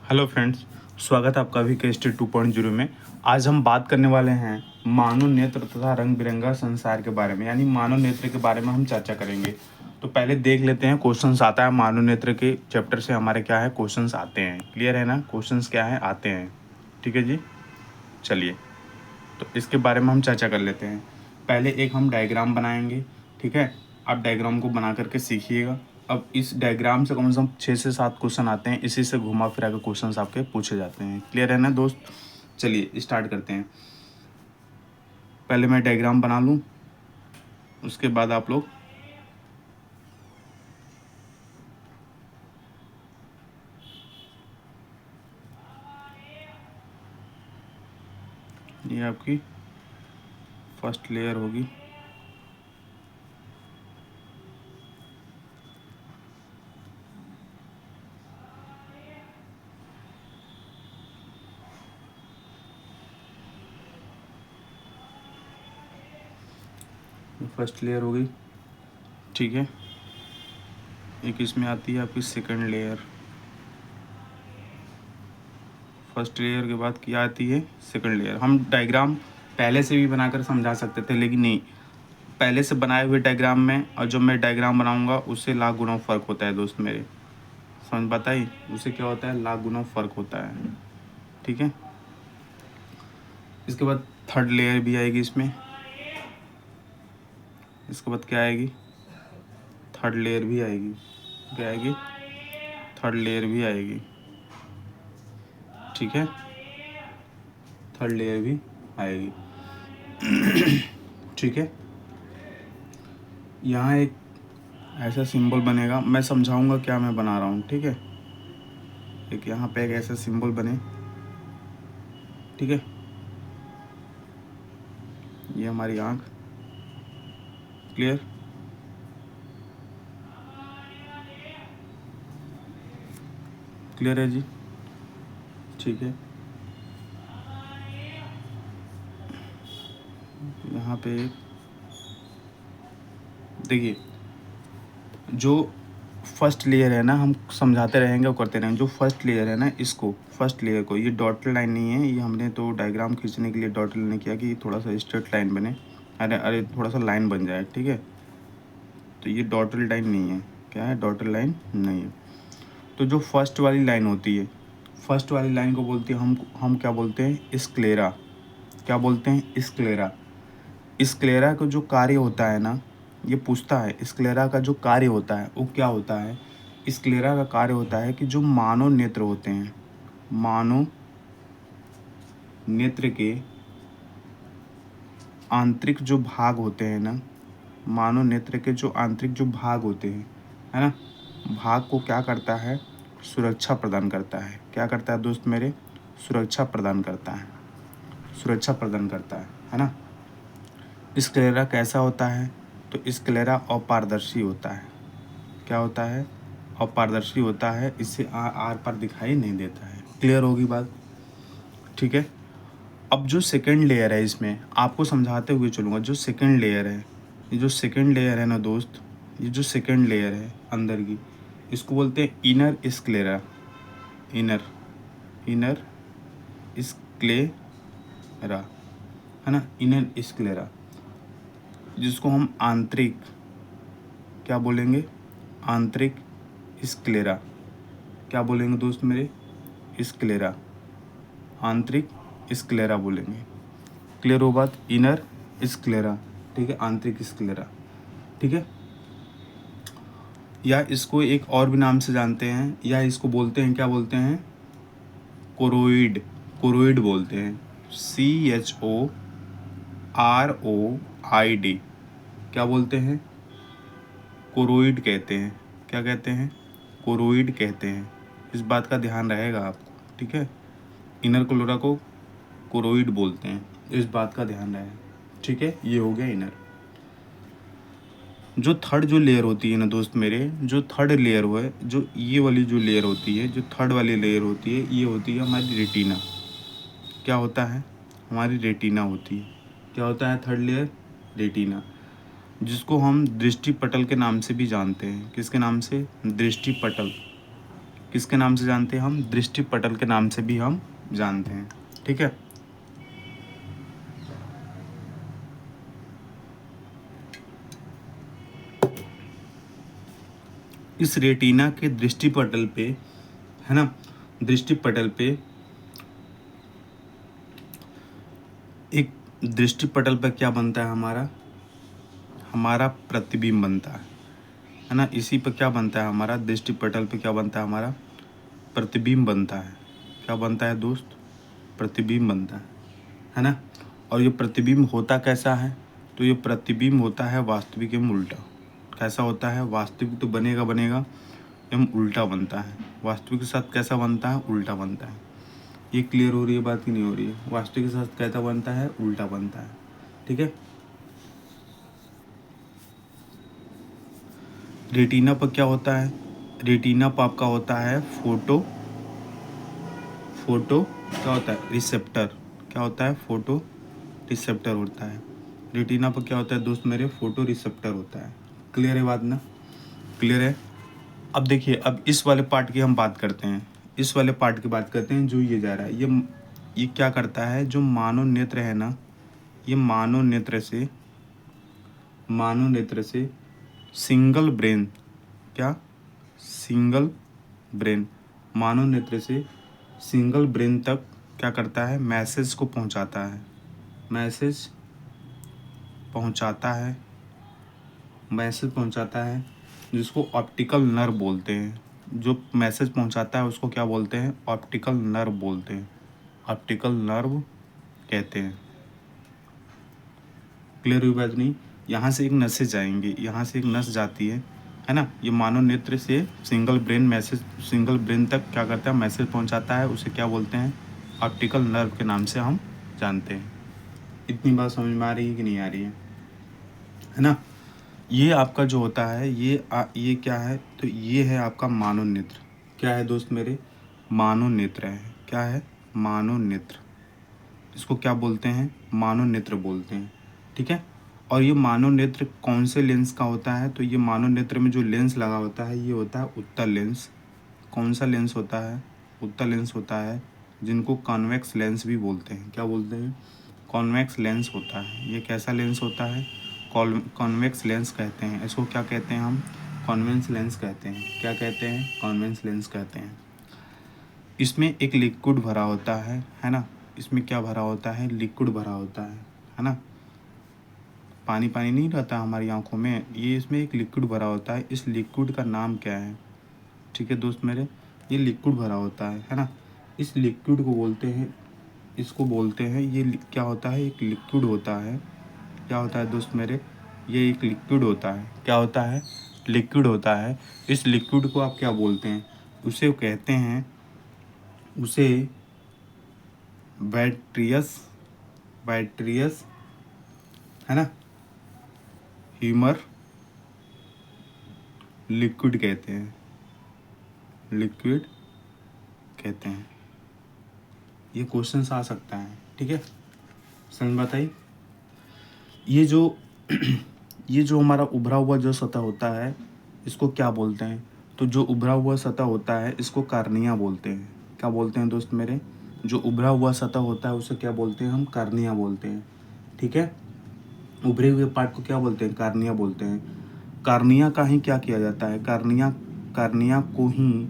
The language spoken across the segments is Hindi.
हेलो फ्रेंड्स, स्वागत है आपका भी केमिस्ट्री 2.0 में। आज हम बात करने वाले हैं मानव नेत्र तथा रंग बिरंगा संसार के बारे में, यानी मानव नेत्र के बारे में हम चर्चा करेंगे। तो पहले देख लेते हैं क्वेश्चंस आता है मानव नेत्र के चैप्टर से हमारे क्या है क्वेश्चंस आते हैं। क्लियर है ना, क्वेश्चंस क्या है आते हैं। ठीक है जी, चलिए तो इसके बारे में हम चर्चा कर लेते हैं। पहले एक हम डायग्राम बनाएंगे, ठीक है। आप डायग्राम को बना करके सीखिएगा। अब इस डायग्राम से कम 6 से 7 क्वेश्चन आते हैं, इसी से घुमा फिरा के क्वेश्चन आपके पूछे जाते हैं। क्लियर है ना दोस्त, चलिए स्टार्ट करते हैं। पहले मैं डायग्राम बना लूँ, उसके बाद आप लोग ये आपकी फर्स्ट लेयर होगी। फर्स्ट लेयर होगी, ठीक है। एक इसमें आती है आपकी सेकंड लेयर। फर्स्ट लेयर के बाद क्या आती है सेकंड लेयर। हम डायग्राम पहले से भी बनाकर समझा सकते थे, लेकिन नहीं, पहले से बनाए हुए डायग्राम में और जो मैं डायग्राम बनाऊंगा उससे लाख गुना फ़र्क होता है दोस्त मेरे। समझ बताइए, उससे क्या होता है, लाख गुना फ़र्क होता है। ठीक है, इसके बाद थर्ड लेयर भी आएगी इसमें। इसके बाद क्या आएगी, थर्ड लेयर भी आएगी। क्या आएगी, थर्ड लेयर भी आएगी। ठीक है, थर्ड लेयर भी आएगी। ठीक है, यहाँ एक ऐसा सिंबल बनेगा, मैं समझाऊंगा क्या मैं बना रहा हूँ। ठीक है, एक यहाँ पे एक ऐसा सिंबल बने, ठीक है। ये हमारी आँख, क्लियर। क्लियर है जी, ठीक है। यहाँ पे देखिए, जो फर्स्ट लेयर है ना, हम समझाते रहेंगे और करते रहेंगे। जो फर्स्ट लेयर है ना, इसको फर्स्ट लेयर को, ये डॉटेड लाइन नहीं है, ये हमने तो डायग्राम खींचने के लिए डॉटेड लाइन किया कि थोड़ा सा स्ट्रेट लाइन बने, अरे थोड़ा सा लाइन बन जाए, ठीक है। तो ये डॉटेड लाइन नहीं है, क्या है, डॉटेड लाइन नहीं है। तो जो फर्स्ट वाली लाइन होती है, फर्स्ट वाली लाइन को बोलते हैं हम क्या बोलते हैं, स्क्लेरा। क्या बोलते हैं, स्क्लेरा। स्क्लेरा का जो कार्य होता है ना, ये पूछता है स्क्लेरा का जो कार्य होता है वो क्या होता है। स्क्लेरा का कार्य होता है कि जो मानव नेत्र होते हैं, मानव नेत्र के आंतरिक जो भाग होते हैं ना, मानव नेत्र के जो आंतरिक जो भाग होते हैं, है ना, भाग को क्या करता है, सुरक्षा प्रदान करता है। क्या करता है दोस्त मेरे, सुरक्षा प्रदान करता है, सुरक्षा प्रदान करता है ना। स्क्लेरा कैसा होता है, तो स्क्लेरा अपारदर्शी होता है। क्या होता है, अपारदर्शी होता है, इससे आर पार दिखाई नहीं देता है। क्लियर होगी बात, ठीक है। अब जो सेकंड लेयर है, इसमें आपको समझाते हुए चलूँगा। जो सेकंड लेयर है, ये जो सेकंड लेयर है ना दोस्त, ये जो सेकंड लेयर है अंदर की, इसको बोलते हैं inner sclera. Inner inner sclera, है ना, इनर स्क्लेरा, जिसको हम आंतरिक क्या बोलेंगे, आंतरिक स्क्लेरा। क्या बोलेंगे दोस्त मेरे, स्क्लेरा, आंतरिक स्क्लेरा बोलेंगे। क्लियर हो बात, इनर स्क्लेरा, ठीक है, आंतरिक स्क्लेरा, ठीक है। या इसको एक और भी नाम से जानते हैं, या इसको बोलते हैं, क्या बोलते हैं, कोरोइड। कोरोइड बोलते हैं, CHOROID। क्या बोलते हैं, कोरोइड कहते हैं। क्या कहते हैं, कोरोइड कहते हैं। इस बात का ध्यान रहेगा आपको, ठीक है। इनर क्लोरा को कोरोइड बोलते हैं, इस बात का ध्यान रहे, ठीक है। ये हो गया इनर। जो थर्ड जो लेयर होती है ना दोस्त मेरे, जो थर्ड लेयर हुआ है, जो ये वाली जो लेयर होती है, जो थर्ड वाली लेयर होती है, ये होती है हमारी रेटिना। क्या होता है, हमारी रेटिना होती है। क्या होता है थर्ड लेयर, रेटिना, जिसको हम दृष्टि पटल के नाम से भी जानते हैं। किसके नाम से, दृष्टि पटल। किसके नाम से जानते हैं हम? दृष्टि पटल के नाम से भी हम जानते हैं। ठीक है, इस रेटिना के दृष्टि पटल पे, है ना, दृष्टि पटल पे एक दृष्टि पटल पर क्या बनता है? हमारा प्रतिबिंब बनता है ना। इसी पर क्या बनता है? हमारा दृष्टि पटल पे क्या बनता है? हमारा प्रतिबिंब बनता है। क्या बनता है दोस्त? प्रतिबिंब बनता है ना। और ये प्रतिबिंब होता कैसा है? तो ये प्रतिबिंब होता है वास्तविक एवं उल्टा। कैसा होता है? वास्तविक तो बनेगा एवं उल्टा बनता है। वास्तविक के साथ कैसा बनता है? उल्टा बनता है। ये क्लियर हो रही है बात कि नहीं हो रही है? वास्तविक के साथ कैसा बनता है? उल्टा बनता है। ठीक है, रेटिना पर क्या होता है? रेटिना पर आपका होता है फोटो क्या होता है? रिसेप्टर। क्या होता है? फोटो रिसेप्टर होता है। रेटिना पर क्या होता है दोस्त मेरे? फोटो रिसेप्टर होता है। क्लियर है बात ना? क्लियर है। अब देखिए, अब इस वाले पार्ट की हम बात करते हैं। इस वाले पार्ट की बात करते हैं जो ये जा रहा है। ये क्या करता है? जो मानव नेत्र है ना, ये मानव नेत्र से सिंगल ब्रेन, क्या? सिंगल ब्रेन, मानव नेत्र से सिंगल ब्रेन तक क्या करता है? मैसेज को पहुंचाता है। मैसेज पहुंचाता है जिसको ऑप्टिकल नर्व बोलते हैं। जो मैसेज पहुंचाता है उसको क्या बोलते हैं? ऑप्टिकल नर्व बोलते हैं। ऑप्टिकल नर्व कहते हैं। क्लियर हुई बात नहीं? यहाँ से एक नसें जाएंगी, यहाँ से एक नस जाती है ना। ये मानव नेत्र से सिंगल ब्रेन तक क्या करता है? मैसेज पहुंचाता है। उसे क्या बोलते हैं? ऑप्टिकल नर्व के नाम से हम जानते हैं। इतनी बात समझ में आ रही है कि नहीं आ रही है ना? ये आपका जो होता है ये क्या है? तो ये है आपका मानव नेत्र। क्या है दोस्त मेरे? मानव नेत्र है। क्या है? मानव नेत्र। इसको क्या बोलते हैं? मानव नेत्र बोलते हैं। ठीक है, और ये मानव नेत्र कौन से लेंस का होता है? तो ये मानव नेत्र में जो लेंस लगा होता है ये होता है उत्तल लेंस। कौन सा लेंस होता है? उत्तल लेंस होता है, जिनको कॉन्वेक्स लेंस भी बोलते हैं। क्या बोलते हैं? कॉन्वेक्स लेंस होता है। ये कैसा लेंस होता है? कॉन्वेक्स लेंस कहते हैं इसको। क्या कहते हैं हम? कॉन्वेक्स लेंस कहते हैं। क्या कहते हैं? कॉन्वेक्स लेंस कहते हैं। इसमें एक लिक्विड भरा होता है ना। इसमें क्या भरा होता है? लिक्विड भरा होता है ना। पानी पानी नहीं रहता हमारी आंखों में, ये इसमें एक लिक्विड भरा होता है। इस लिक्विड का नाम क्या है? ठीक है दोस्त मेरे, ये लिक्विड भरा होता है ना। इस लिक्विड को बोलते हैं, इसको बोलते हैं, ये क्या होता है? एक लिक्विड होता है। क्या होता है दोस्त मेरे? ये एक लिक्विड होता है। क्या होता है? लिक्विड होता है। इस लिक्विड को आप क्या बोलते हैं? उसे कहते हैं, उसे बैट्रियस है ना, ह्यूमर लिक्विड कहते हैं। लिक्विड कहते हैं। ये क्वेश्चन आ सकता है। ठीक है, समझ बात आई? ये जो हमारा उभरा हुआ जो सतह होता है इसको क्या बोलते हैं? तो जो उभरा हुआ सतह होता है इसको कार्निया बोलते हैं। क्या बोलते हैं दोस्त मेरे? जो उभरा हुआ सतह होता है उसे क्या बोलते हैं? हम कार्निया बोलते हैं। ठीक है, उभरे हुए पार्ट को क्या बोलते हैं? कार्निया बोलते हैं। कार्निया का ही क्या किया जाता है? कार्निया को ही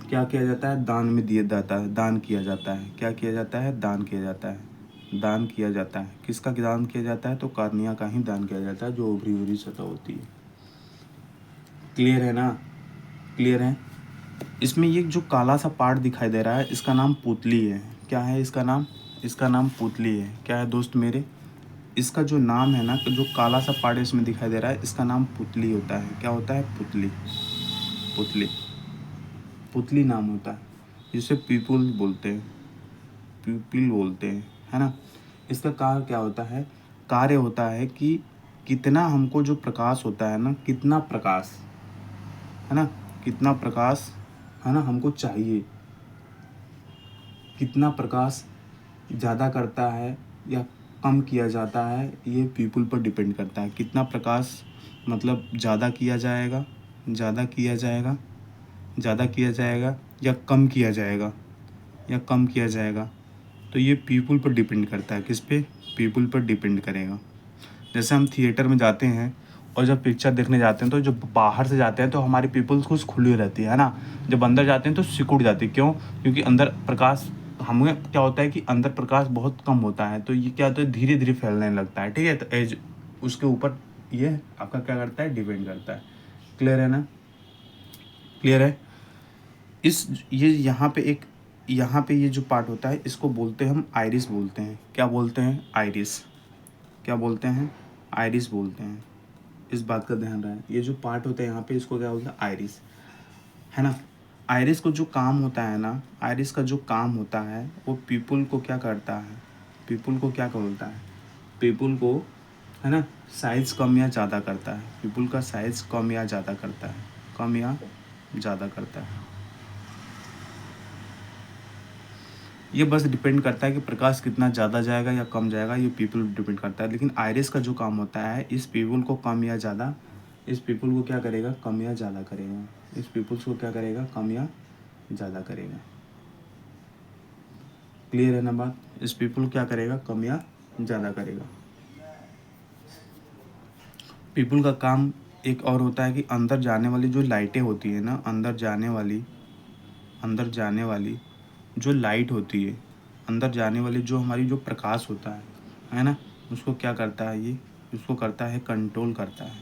क्या किया जाता है? दान में दिया जाता है, दान किया जाता है। क्या किया जाता है? दान किया जाता है। दान किया जाता है। किसका दान किया जाता है? तो कार्निया का ही दान किया जाता है, जो उभरी हुई सतह होती है। क्लियर है ना? क्लियर है। इसमें ये जो काला सा पार्ट दिखाई दे रहा है इसका नाम पुतली है। क्या है इसका नाम? इसका नाम पुतली है। क्या है दोस्त मेरे? इसका जो नाम है ना, जो काला सा पार्ट इसमें दिखाई दे रहा है इसका नाम पुतली होता है। क्या होता है? पुतली पुतली नाम होता है, जिसे पीपल बोलते हैं, प्यूपिल बोलते हैं, है ना। इसका कार्य क्या होता है? कार्य होता है कि कितना हमको जो प्रकाश होता है ना, कितना प्रकाश है ना, कितना प्रकाश है ना हमको चाहिए, कितना प्रकाश ज़्यादा करता है या कम किया जाता है, ये पीपल पर डिपेंड करता है। कितना प्रकाश मतलब ज़्यादा किया जाएगा ज़्यादा किया जाएगा, ज़्यादा किया जाएगा या कम किया जाएगा, या कम किया जाएगा, तो ये पीपल पर डिपेंड करता है। किस पे? पीपल पर डिपेंड करेगा। जैसे हम थिएटर में जाते हैं और जब पिक्चर देखने जाते हैं तो जब बाहर से जाते हैं तो हमारी पीपल्स कुछ खुली रहती है ना, जब अंदर जाते हैं तो सिकुड़ जाती है। क्यों? क्योंकि अंदर प्रकाश, हमें क्या होता है कि अंदर प्रकाश बहुत कम होता है, तो ये क्या होता है, धीरे धीरे फैलने लगता है। ठीक है, तो एज उसके ऊपर ये आपका क्या करता है, डिपेंड करता है। क्लियर है ना? क्लियर है? ये यहाँ पे ये जो पार्ट होता है इसको बोलते हैं हम आइरिस बोलते हैं। क्या बोलते हैं? आइरिस। क्या बोलते हैं? आइरिस बोलते हैं। इस बात का ध्यान रहे। ये जो पार्ट होता है यहाँ पे इसको क्या बोलते हैं? आइरिस, है ना। आइरिस को जो काम होता है ना, आइरिस का जो काम होता है वो पीपल को क्या करता है, पीपल को क्या बोलता है, पीपल को, है ना, साइज कम या ज़्यादा करता है। पीपल का साइज कम या ज़्यादा करता है, कम या ज़्यादा करता है। ये बस डिपेंड करता है कि प्रकाश कितना ज़्यादा जाएगा या कम जाएगा, ये पीपल डिपेंड करता है। लेकिन आइरिस का जो काम होता है इस पीपल को कम या ज़्यादा, इस पीपल को क्या करेगा, कम या ज़्यादा करेगा। इस पीपल्स को क्या करेगा, कम या ज़्यादा करेगा। क्लियर है ना बात? इस पीपल क्या करेगा, कम या ज़्यादा करेगा। पीपल का काम एक और होता है कि अंदर जाने वाली जो लाइटें होती है ना, अंदर जाने वाली जो लाइट होती है, अंदर जाने वाली जो हमारी जो प्रकाश होता है ना, उसको क्या करता है, ये उसको करता है, कंट्रोल करता है।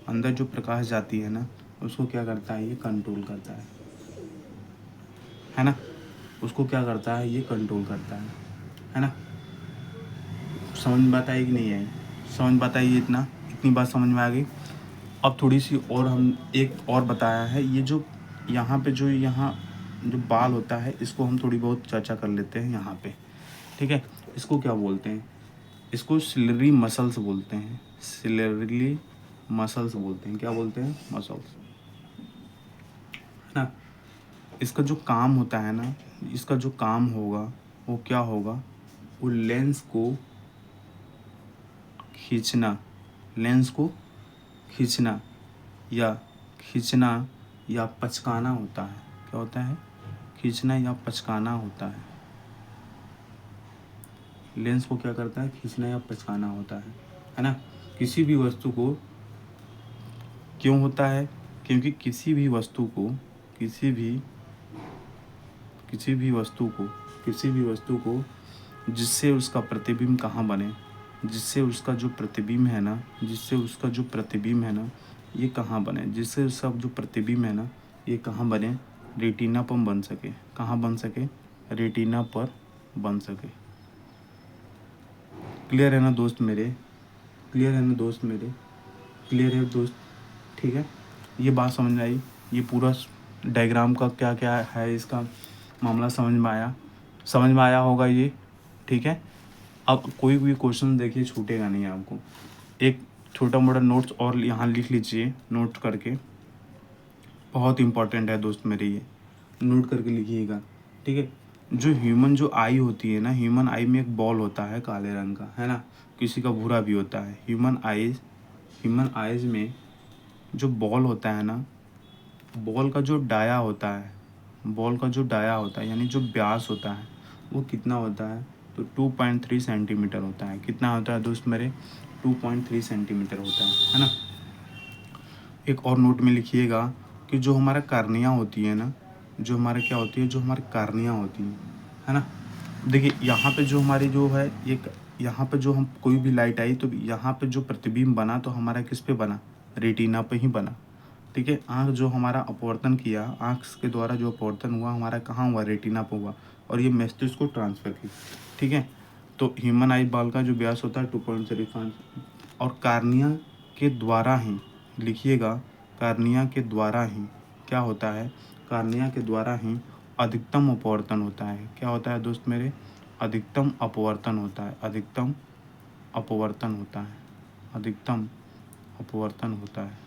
अंदर जो प्रकाश जाती है ना उसको क्या करता है, ये कंट्रोल करता है ना। उसको क्या करता है, ये कंट्रोल करता है ना। समझ में बात आई कि नहीं आई? समझ में बात आई? इतनी बात समझ में आ गई। अब थोड़ी सी और हम एक और बताया है, ये जो यहाँ पे जो बाल होता है इसको हम थोड़ी बहुत चर्चा कर लेते हैं यहाँ पे। ठीक है, इसको क्या बोलते हैं? इसको सिलरी मसल्स बोलते हैं। सिलरी मसल्स बोलते हैं। क्या बोलते हैं? मसल्स, है ना। इसका जो काम होता है ना, इसका जो काम होगा वो क्या होगा, वो लेंस को खींचना, लेंस को खींचना या पचकाना होता है। क्या होता है? खींचना या पचकाना होता है। लेंस को क्या करता है, खींचना या पचकाना होता है ना। किसी भी वस्तु को क्यों होता है? क्योंकि किसी भी वस्तु को जिससे उसका प्रतिबिंब कहाँ बने, जिससे उसका जो प्रतिबिंब है ना, ये कहाँ बने, जिससे उसका जो प्रतिबिंब है ना ये कहाँ बने, रेटिना पर बन सके। कहाँ बन सके? रेटिना पर बन सके। क्लियर है ना दोस्त मेरे? क्लियर है ना दोस्त मेरे? क्लियर है दोस्त? ठीक है, ये बात समझ में आई? ये पूरा डायग्राम का क्या क्या है, इसका मामला समझ में आया होगा ये। ठीक है, अब कोई भी क्वेश्चन देखिए छूटेगा नहीं आपको। एक छोटा मोटा नोट्स और यहाँ लिख लीजिए, नोट करके, बहुत इंपॉर्टेंट है दोस्त मेरे, ये नोट करके लिखिएगा। ठीक है, जो ह्यूमन आई होती है ना, ह्यूमन आई में एक बॉल होता है काले रंग का, है ना, किसी का भूरा भी होता है। ह्यूमन आइज में जो बॉल होता है ना, बॉल का जो डाया होता है, यानी जो व्यास होता है वो कितना होता है, तो 2.3 सेंटीमीटर होता है। कितना होता है दोस्त मेरे? 2.3 सेंटीमीटर होता है ना। एक और नोट में लिखिएगा कि जो हमारा कार्निया होती है ना, जो हमारे क्या होती है, जो हमारी कार्निया होती है ना। देखिए यहाँ पे जो हमारी जो है एक, यहाँ पे जो हम कोई भी लाइट आई तो यहाँ पे जो प्रतिबिंब बना तो हमारा किस पे बना, रेटिना पे ही बना। ठीक है, आँख जो हमारा अपवर्तन किया, आँख के द्वारा जो अपवर्तन हुआ हमारा कहाँ हुआ, रेटिना पे हुआ, और ये मस्तिष्क को ट्रांसफ़र की। ठीक है, तो ह्यूमन आई बॉल का जो व्यास होता है 2.35, और कार्निया के द्वारा ही, लिखिएगा, कार्निया के द्वारा ही क्या होता है, कार्निया के द्वारा ही अधिकतम अपवर्तन होता है। क्या होता है दोस्त मेरे? अधिकतम अपवर्तन होता है। अधिकतम अपवर्तन होता है।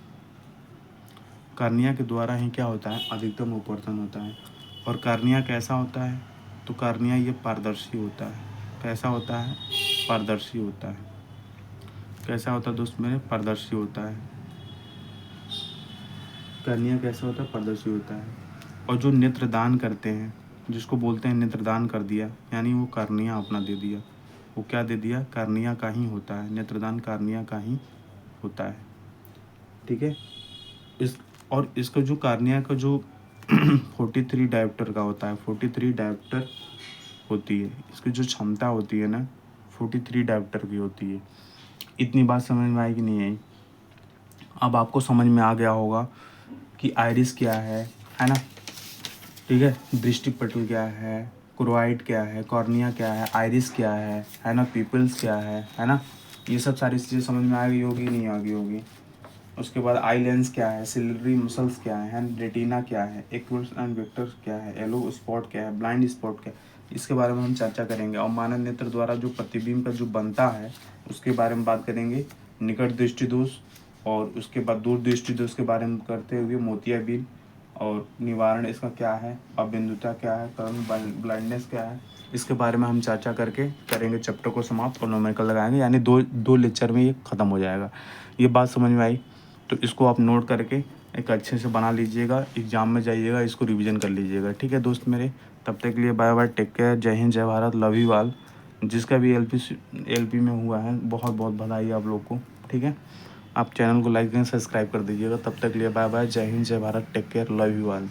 कार्निया के द्वारा ही क्या होता है, अधिकतम अपवर्तन होता है। और कार्निया कैसा होता है, तो कार्निया ये पारदर्शी होता है। कैसा होता है? पारदर्शी होता है। कैसा होता है दोस्त मेरे? पारदर्शी होता है। कर्निया कैसा होता है, पारदर्शी होता है। और जो नेत्रदान करते हैं, जिसको बोलते हैं नेत्रदान कर दिया, यानी वो कर्निया अपना दे दिया। वो क्या दे दिया, कर्निया का ही होता है, नेत्रदान कर्निया का ही होता है। ठीक है। इस और इसका जो कार्निया का जो 43 डायोप्टर का होता है, 43 डायोप्टर होती है इसकी जो क्षमता होती है ना, 43 डायोप्टर की होती है। इतनी बात समझ में आई कि नहीं आई? अब आपको समझ में आ गया होगा कि आइरिस क्या है ना। ठीक है, दृष्टिपटल क्या है, क्रोआइड क्या है, कॉर्निया क्या है, आइरिस क्या है ना, पीपल्स क्या है ना। ये सब सारी चीज़ें समझ में आ गई होगी, नहीं आ गई होगी? उसके बाद आई लेंस क्या है, सिलरी मसल्स क्या है, रेटिना क्या है, एक्वस एंड वेक्टर्स क्या है, येलो स्पॉट क्या है, ब्लाइंड स्पॉट क्या है, इसके बारे में हम चर्चा करेंगे। और मानव नेत्र द्वारा जो प्रतिबिंब का जो बनता है उसके बारे में बात करेंगे। निकट दृष्टि दोष और उसके बाद दूर दृष्टि दोष के बारे में करते हुए मोतियाबिंद और निवारण इसका क्या है, अबिंदुता क्या है, कर्ण ब्लाइंडनेस क्या है, इसके बारे में हम चर्चा करके करेंगे चैप्टर को समाप्त और न्यूमेरिकल लगाएंगे। यानी दो लेक्चर में ये ख़त्म हो जाएगा। ये बात समझ में आई? तो इसको आप नोट करके एक अच्छे से बना लीजिएगा, एग्ज़ाम में जाइएगा, इसको रिवीजन कर लीजिएगा। ठीक है दोस्त मेरे, तब तक के लिए बाय बाय, टेक केयर, जय हिंद, जय भारत, लव यू ऑल। जिसका भी एलपी में हुआ है बहुत बहुत बधाई आप लोग को। ठीक है, आप चैनल को लाइक एंड सब्सक्राइब कर दीजिएगा। तब तक के लिए बाय बाय, जय हिंद, जय Bharat, take care, love you all.